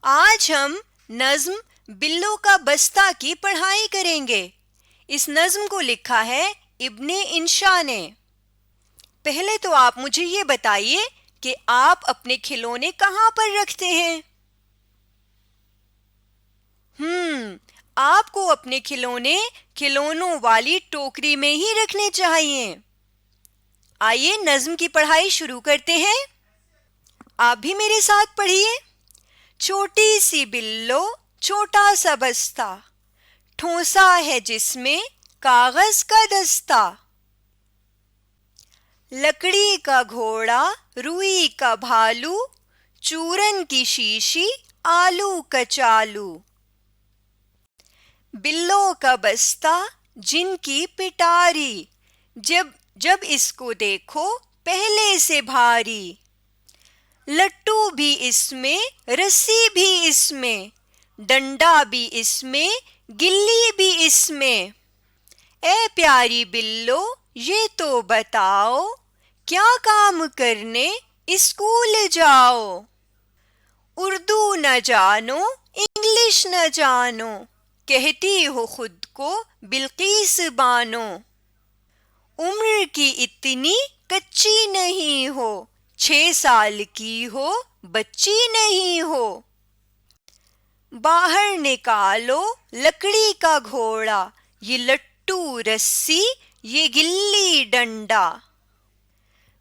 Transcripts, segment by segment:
آج ہم نظم بلو کا بستہ کی پڑھائی کریں گے۔ اس نظم کو لکھا ہے ابن انشا نے۔ پہلے تو آپ مجھے یہ بتائیے کہ آپ اپنے کھلونے کہاں پر رکھتے ہیں؟ آپ کو اپنے کھلونے کھلونوں والی ٹوکری میں ہی رکھنے چاہیے۔ آئیے نظم کی پڑھائی شروع کرتے ہیں۔ آپ بھی میرے ساتھ پڑھیے۔ چھوٹی سی بلو چھوٹا سا بستہ، ٹھونسا ہے جس میں کاغذ کا دستہ۔ لکڑی کا گھوڑا روئی کا بھالو، چورن کی شیشی آلو کچالو۔ بلو کا بستہ جن کی پٹاری، جب اس کو دیکھو پہلے سے بھاری۔ لٹو بھی اس میں رسی بھی اس میں، ڈنڈا بھی اس میں گلی بھی اس میں۔ اے پیاری بلو یہ تو بتاؤ، کیا کام کرنے اسکول جاؤ؟ اردو نہ جانو انگلش نہ جانو، کہتی ہو خود کو بلقیس بانو۔ عمر کی اتنی کچی نہیں ہو، 6 سال کی ہو بچی نہیں ہو۔ باہر نکالو لکڑی کا گھوڑا، یہ لٹو رسی یہ گلی ڈنڈا۔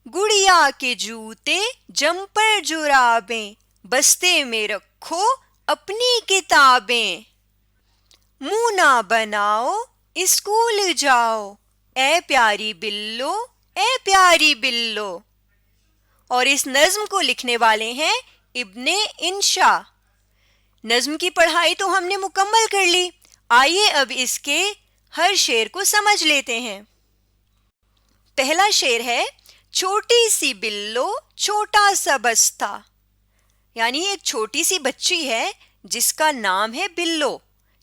گڑیا کے جوتے جمپر جرابیں، بستے میں رکھو اپنی کتابیں۔ منہ نہ بناؤ اسکول جاؤ، اے پیاری بلو اے پیاری بلو۔ اور اس نظم کو لکھنے والے ہیں ابن انشا۔ نظم کی پڑھائی تو ہم نے مکمل کر لی۔ آئیے اب اس کے ہر شعر کو سمجھ لیتے ہیں۔ پہلا شعر ہے چھوٹی سی بلو چھوٹا سا بستہ، یعنی ایک چھوٹی سی بچی ہے جس کا نام ہے بلو،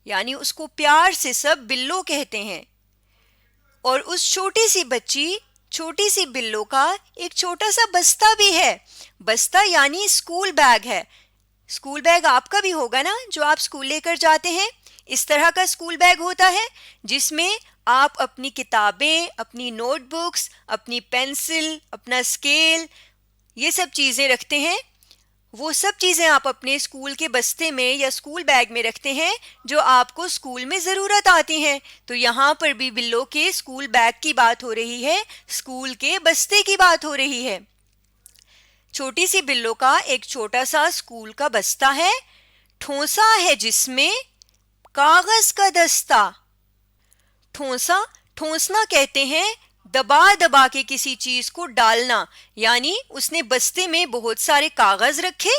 یعنی اس کو پیار سے سب بلو کہتے ہیں۔ اور اس چھوٹی سی بلو کا ایک چھوٹا سا بستہ بھی ہے۔ بستہ یعنی اسکول بیگ ہے۔ اسکول بیگ آپ کا بھی ہوگا نا، جو آپ اسکول لے کر جاتے ہیں۔ اس طرح کا اسکول بیگ ہوتا ہے جس میں آپ اپنی کتابیں، اپنی نوٹ بکس، اپنی پینسل، اپنا اسکیل، یہ سب چیزیں رکھتے ہیں۔ وہ سب چیزیں آپ اپنے اسکول کے بستے میں یا اسکول بیگ میں رکھتے ہیں جو آپ کو اسکول میں ضرورت آتی ہیں۔ تو یہاں پر بھی بلو کے اسکول بیگ کی بات ہو رہی ہے، اسکول کے بستے کی بات ہو رہی ہے۔ چھوٹی سی بلو کا ایک چھوٹا سا اسکول کا بستہ ہے، ٹھونسا ہے جس میں کاغذ کا دستہ۔ ٹھونسنا کہتے ہیں دبا دبا کے کسی چیز کو ڈالنا، یعنی اس نے بستے میں بہت سارے کاغذ رکھے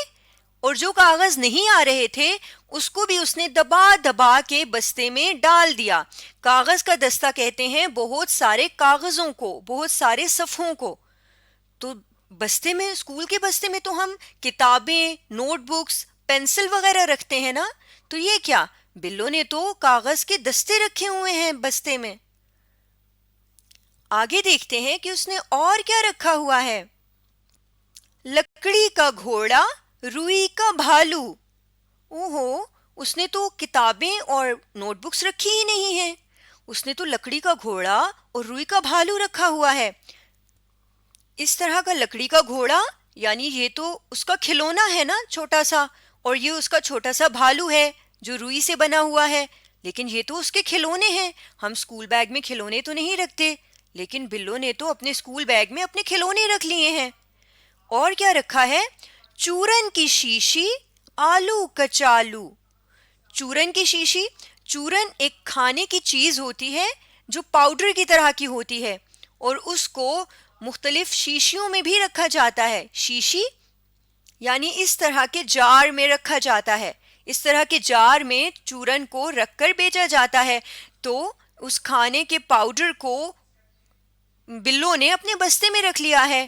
اور جو کاغذ نہیں آ رہے تھے اس کو بھی اس نے دبا دبا کے بستے میں ڈال دیا۔ کاغذ کا دستہ کہتے ہیں بہت سارے کاغذوں کو، بہت سارے صفحوں کو۔ تو بستے میں، اسکول کے بستے میں تو ہم کتابیں، نوٹ بکس، پینسل وغیرہ رکھتے ہیں نا، تو یہ کیا، بلو نے تو کاغذ کے دستے رکھے ہوئے ہیں بستے میں۔ آگے دیکھتے ہیں کہ اس نے اور کیا رکھا ہوا ہے۔ لکڑی کا گھوڑا روئی کا بھالو۔ اوہو، اس نے تو کتابیں اور نوٹ بکس رکھی ہی نہیں ہیں، اس نے تو لکڑی کا گھوڑا اور روئی کا بھالو رکھا ہوا ہے۔ اس طرح کا لکڑی کا گھوڑا یعنی یہ تو اس کا کھلونا ہے نا چھوٹا سا، اور یہ اس کا چھوٹا سا بھالو ہے جو روئی سے بنا ہوا ہے، لیکن یہ تو اس کے کھلونے ہیں۔ ہم اسکول بیگ میں کھلونے تو نہیں رکھتے، لیکن بلو نے تو اپنے اسکول بیگ میں اپنے کھلونے رکھ لیے ہیں۔ اور کیا رکھا ہے؟ چورن کی شیشی آلو کچالو۔ چورن کی شیشی، چورن ایک کھانے کی چیز ہوتی ہے جو پاؤڈر کی طرح کی ہوتی ہے، اور اس کو مختلف شیشیوں میں بھی رکھا جاتا ہے۔ شیشی یعنی اس طرح کے جار میں رکھا جاتا ہے، اس طرح کے جار میں چورن کو رکھ کر بیچا جاتا ہے۔ تو اس کھانے کے پاؤڈر کو بلو نے اپنے بستے میں رکھ لیا ہے،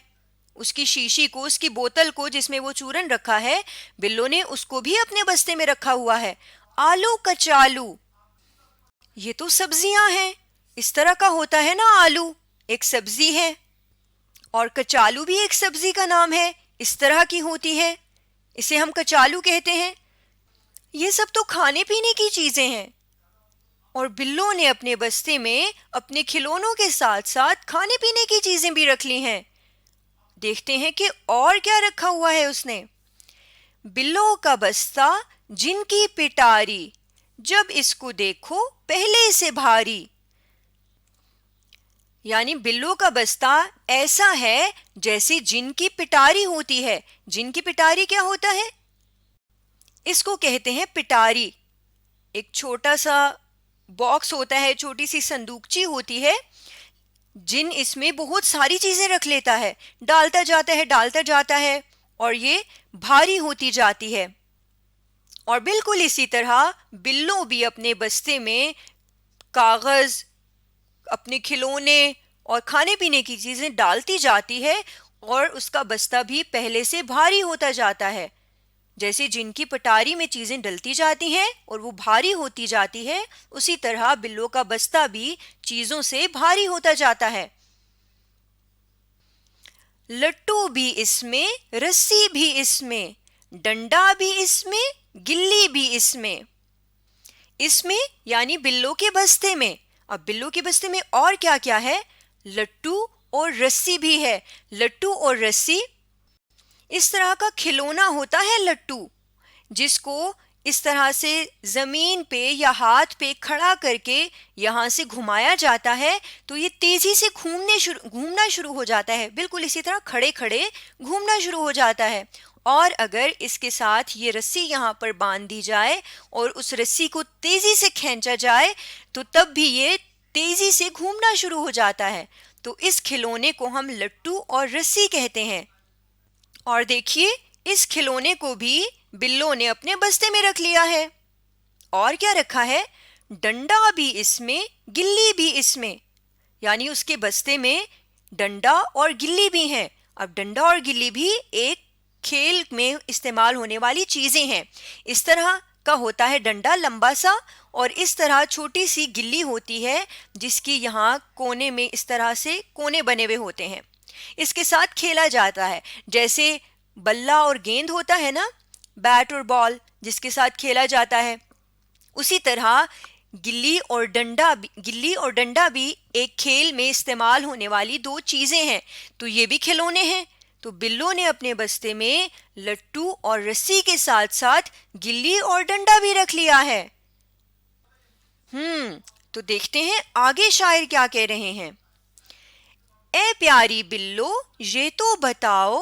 اس کی شیشی کو، اس کی بوتل کو جس میں وہ چورن رکھا ہے، بلو نے اس کو بھی اپنے بستے میں رکھا ہوا ہے۔ آلو کچالو، یہ تو سبزیاں ہیں، اس طرح کا ہوتا ہے نا، آلو ایک سبزی ہے، اور کچالو بھی ایک سبزی کا نام ہے، اس طرح کی ہوتی ہے، اسے ہم کچالو کہتے ہیں۔ یہ سب تو کھانے پینے کی چیزیں ہیں، اور بلو نے اپنے بستے میں اپنے کھلونوں کے ساتھ ساتھ کھانے پینے کی چیزیں بھی رکھ لی ہیں۔ دیکھتے ہیں کہ اور کیا رکھا ہوا ہے اس نے۔ بلو کا بستہ جن کی پٹاری، جب اس کو دیکھو پہلے سے بھاری۔ یعنی بلو کا بستہ ایسا ہے جیسے جن کی پٹاری ہوتی ہے۔ جن کی پٹاری کیا ہوتا ہے؟ اس کو کہتے ہیں پٹاری۔ ایک چھوٹا سا باکس ہوتا ہے، چھوٹی سی صندوقچی ہوتی ہے، جن اس میں بہت ساری چیزیں رکھ لیتا ہے، ڈالتا جاتا ہے اور یہ بھاری ہوتی جاتی ہے۔ اور بالکل اسی طرح بلو بھی اپنے بستے میں کاغذ، اپنے کھلونے اور کھانے پینے کی چیزیں ڈالتی جاتی ہے، اور اس کا بستہ بھی پہلے سے بھاری ہوتا جاتا ہے۔ جیسے جن کی پٹاری میں چیزیں ڈلتی جاتی ہیں اور وہ بھاری ہوتی جاتی ہے، اسی طرح بلو کا بستہ بھی چیزوں سے بھاری ہوتا جاتا ہے۔ لٹو بھی اس میں، رسی بھی اس میں، ڈنڈا بھی اس میں، گلی بھی اس میں۔ اس میں یعنی بلو کے بستے میں۔ اب بلو کے بستے میں اور کیا کیا ہے؟ لٹو اور رسی بھی ہے۔ لٹو اور رسی، اس طرح کا کھلونا ہوتا ہے لٹو، جس کو اس طرح سے زمین پہ یا ہاتھ پہ کھڑا کر کے یہاں سے گھمایا جاتا ہے تو یہ تیزی سے گھومنا شروع ہو جاتا ہے، بالکل اسی طرح کھڑے کھڑے گھومنا شروع ہو جاتا ہے۔ اور اگر اس کے ساتھ یہ رسی یہاں پر باندھ دی جائے اور اس رسی کو تیزی سے کھینچا جائے تو تب بھی یہ تیزی سے گھومنا شروع ہو جاتا ہے۔ تو اس کھلونے کو ہم لٹو اور رسی کہتے ہیں۔ اور دیکھیے اس کھلونے کو بھی بلو نے اپنے بستے میں رکھ لیا ہے۔ اور کیا رکھا ہے؟ ڈنڈا بھی اس میں، گلی بھی اس میں۔ یعنی اس کے بستے میں ڈنڈا اور گلی بھی ہیں۔ اب ڈنڈا اور گلی بھی ایک کھیل میں استعمال ہونے والی چیزیں ہیں۔ اس طرح کا ہوتا ہے ڈنڈا لمبا سا، اور اس طرح چھوٹی سی گلی ہوتی ہے جس کی یہاں کونے میں اس طرح سے کونے بنے ہوئے ہوتے ہیں۔ اس کے ساتھ کھیلا جاتا ہے، جیسے بلہ اور گیند ہوتا ہے نا، بیٹ اور بال جس کے ساتھ کھیلا جاتا ہے، اسی طرح گلی اور ڈنڈا بھی ایک کھیل میں استعمال ہونے والی دو چیزیں ہیں۔ تو یہ بھی کھلونے ہیں۔ تو بلو نے اپنے بستے میں لٹو اور رسی کے ساتھ ساتھ گلی اور ڈنڈا بھی رکھ لیا ہے۔ تو دیکھتے ہیں آگے شاعر کیا کہہ رہے ہیں۔ اے پیاری بلو یہ تو بتاؤ،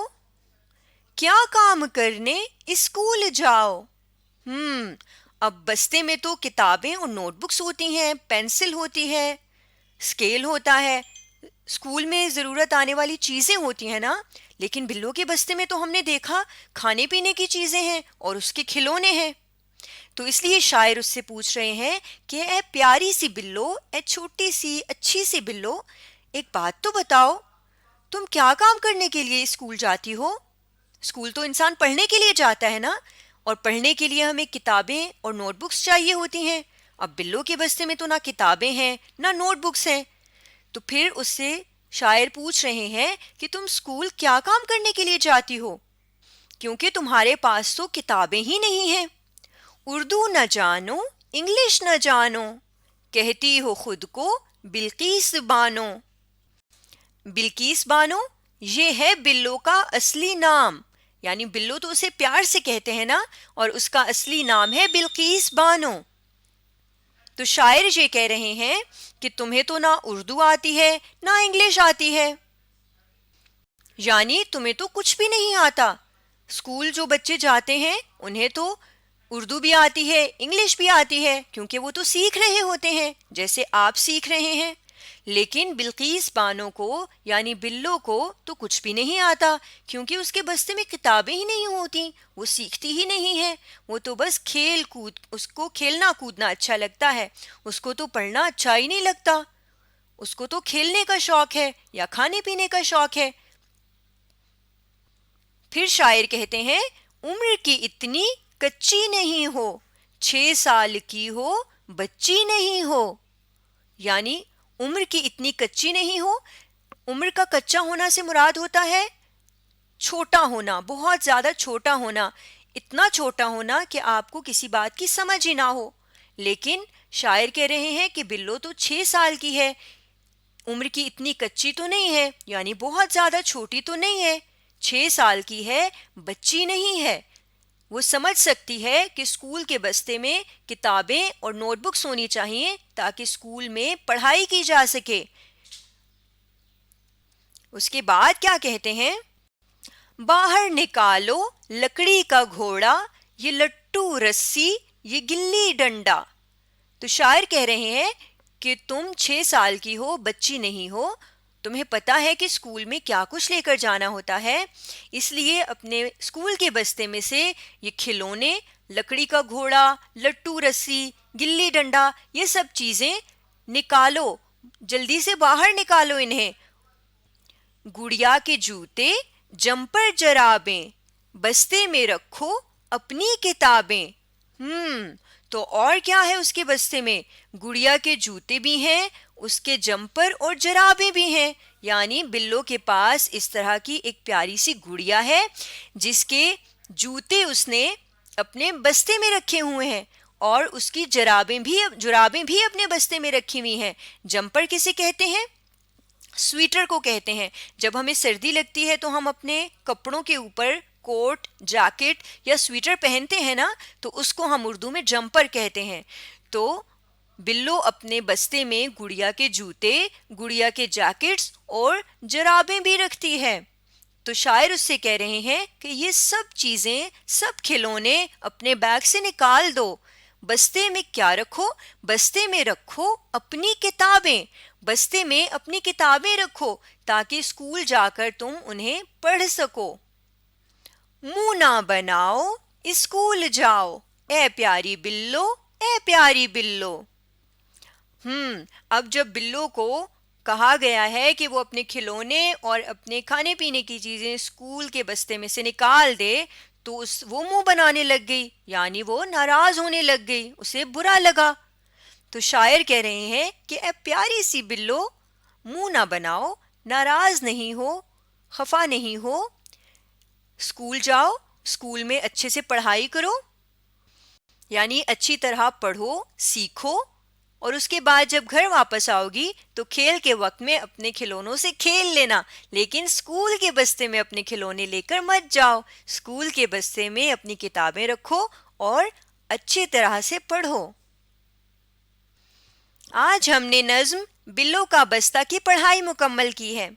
کیا کام کرنے اسکول جاؤ؟ اب بستے میں تو کتابیں اور نوٹ بکس ہوتی ہیں، پینسل ہوتی ہے، اسکیل ہوتا ہے، اسکول میں ضرورت آنے والی چیزیں ہوتی ہیں نا، لیکن بلو کے بستے میں تو ہم نے دیکھا کھانے پینے کی چیزیں ہیں اور اس کے کھلونے ہیں۔ تو اس لیے شاعر اس سے پوچھ رہے ہیں کہ اے پیاری سی بلو، اے چھوٹی سی اچھی سی بلو، ایک بات تو بتاؤ، تم کیا کام کرنے کے لیے اسکول جاتی ہو؟ اسکول تو انسان پڑھنے کے لیے جاتا ہے نا، اور پڑھنے کے لیے ہمیں کتابیں اور نوٹ بکس چاہیے ہوتی ہیں۔ اب بلو کے بستے میں تو نہ کتابیں ہیں نہ نوٹ بکس ہیں، تو پھر اس سے شاعر پوچھ رہے ہیں کہ تم اسکول کیا کام کرنے کے لیے جاتی ہو، کیونکہ تمہارے پاس تو کتابیں ہی نہیں ہیں۔ اردو نہ جانو، انگلش نہ جانو، کہتی ہو خود کو بلقیس بانو۔ بلقیس بانو یہ ہے بلو کا اصلی نام، یعنی بلو تو اسے پیار سے کہتے ہیں نا، اور اس کا اصلی نام ہے بلقیس بانو۔ تو شاعر یہ کہہ رہے ہیں کہ تمہیں تو نہ اردو آتی ہے نہ انگلش آتی ہے، یعنی تمہیں تو کچھ بھی نہیں آتا۔ اسکول جو بچے جاتے ہیں انہیں تو اردو بھی آتی ہے، انگلش بھی آتی ہے، کیونکہ وہ تو سیکھ رہے ہوتے ہیں جیسے آپ سیکھ رہے ہیں۔ لیکن بلقیس بانو کو یعنی بلو کو تو کچھ بھی نہیں آتا، کیونکہ اس کے بستے میں کتابیں ہی نہیں ہوتی، وہ سیکھتی ہی نہیں ہے، وہ تو بس کھیل کود، اس کو کھیلنا کودنا اچھا لگتا ہے، اس کو تو پڑھنا اچھا ہی نہیں لگتا، اس کو تو کھیلنے کا شوق ہے یا کھانے پینے کا شوق ہے۔ پھر شاعر کہتے ہیں عمر کی اتنی کچی نہیں ہو، 6 سال کی ہو بچی نہیں ہو، یعنی عمر کی اتنی کچی نہیں ہو۔ عمر کا کچا ہونا سے مراد ہوتا ہے چھوٹا ہونا، بہت زیادہ چھوٹا ہونا۔ اتنا چھوٹا ہونا کہ آپ کو کسی بات کی سمجھ ہی نہ ہو. لیکن شاعر کہہ رہے ہیں کہ بلو تو 6 سال کی ہے، عمر کی اتنی کچی تو نہیں ہے، یعنی بہت زیادہ چھوٹی تو نہیں ہے. 6 سال کی ہے، بچی نہیں ہے. وہ سمجھ سکتی ہے کہ اسکول کے بستے میں کتابیں اور نوٹ بکس ہونی چاہیے تاکہ اسکول میں پڑھائی کی جا سکے. اس کے بعد کیا کہتے ہیں؟ باہر نکالو لکڑی کا گھوڑا، یہ لٹو رسی یہ گلی ڈنڈا. تو شاعر کہہ رہے ہیں کہ تم 6 سال کی ہو، بچی نہیں ہو، تمہیں پتا ہے کہ اسکول میں کیا کچھ لے کر جانا ہوتا ہے، اس لیے اپنے اسکول کے بستے میں سے یہ کھلونے، لکڑی کا گھوڑا، لٹو رسی، گلی ڈنڈا، یہ سب چیزیں نکالو، جلدی سے باہر نکالو انہیں. گڑیا کے جوتے، جمپر جرابیں، بستے میں رکھو اپنی کتابیں. تو اور کیا ہے اس کے بستے میں؟ گڑیا کے جوتے بھی ہیں، اس کے جمپر اور جرابیں بھی ہیں. یعنی بلو کے پاس اس طرح کی ایک پیاری سی گڑیا ہے جس کے جوتے اس نے اپنے بستے میں رکھے ہوئے ہیں، اور اس کی جرابیں بھی اپنے بستے میں رکھی ہوئی ہیں. جمپر کسے کہتے ہیں؟ سویٹر کو کہتے ہیں. جب ہمیں سردی لگتی ہے تو ہم اپنے کپڑوں کے اوپر کوٹ، جیکٹ یا سویٹر پہنتے ہیں نا، تو اس کو ہم اردو میں جمپر کہتے ہیں. تو بلو اپنے بستے میں گڑیا کے جوتے، گڑیا کے جیکٹس اور جرابیں بھی رکھتی ہے. تو شاعر اس سے کہہ رہے ہیں کہ یہ سب چیزیں، سب کھلونے اپنے بیگ سے نکال دو. بستے میں کیا رکھو؟ بستے میں رکھو اپنی کتابیں. بستے میں اپنی کتابیں رکھو تاکہ اسکول جا کر تم انہیں پڑھ سکو. منہ نہ بناؤ اسکول جاؤ، اے پیاری بلو، اے پیاری بلو. اب جب بلو کو کہا گیا ہے کہ وہ اپنے کھلونے اور اپنے کھانے پینے کی چیزیں اسکول کے بستے میں سے نکال دے تو وہ منہ بنانے لگ گئی، یعنی وہ ناراض ہونے لگ گئی، اسے برا لگا. تو شاعر کہہ رہے ہیں کہ اے پیاری سی بلو، منہ نہ بناؤ، ناراض نہیں ہو، خفا نہیں ہو، اسکول جاؤ، اسکول میں اچھے سے پڑھائی کرو، یعنی اچھی طرح پڑھو، سیکھو، اور اس کے بعد جب گھر واپس آؤ گی تو کھیل کے وقت میں اپنے کھلونوں سے کھیل لینا، لیکن اسکول کے بستے میں اپنے کھلونے لے کر مت جاؤ. اسکول کے بستے میں اپنی کتابیں رکھو اور اچھی طرح سے پڑھو. آج ہم نے نظم بلو کا بستہ کی پڑھائی مکمل کی ہے.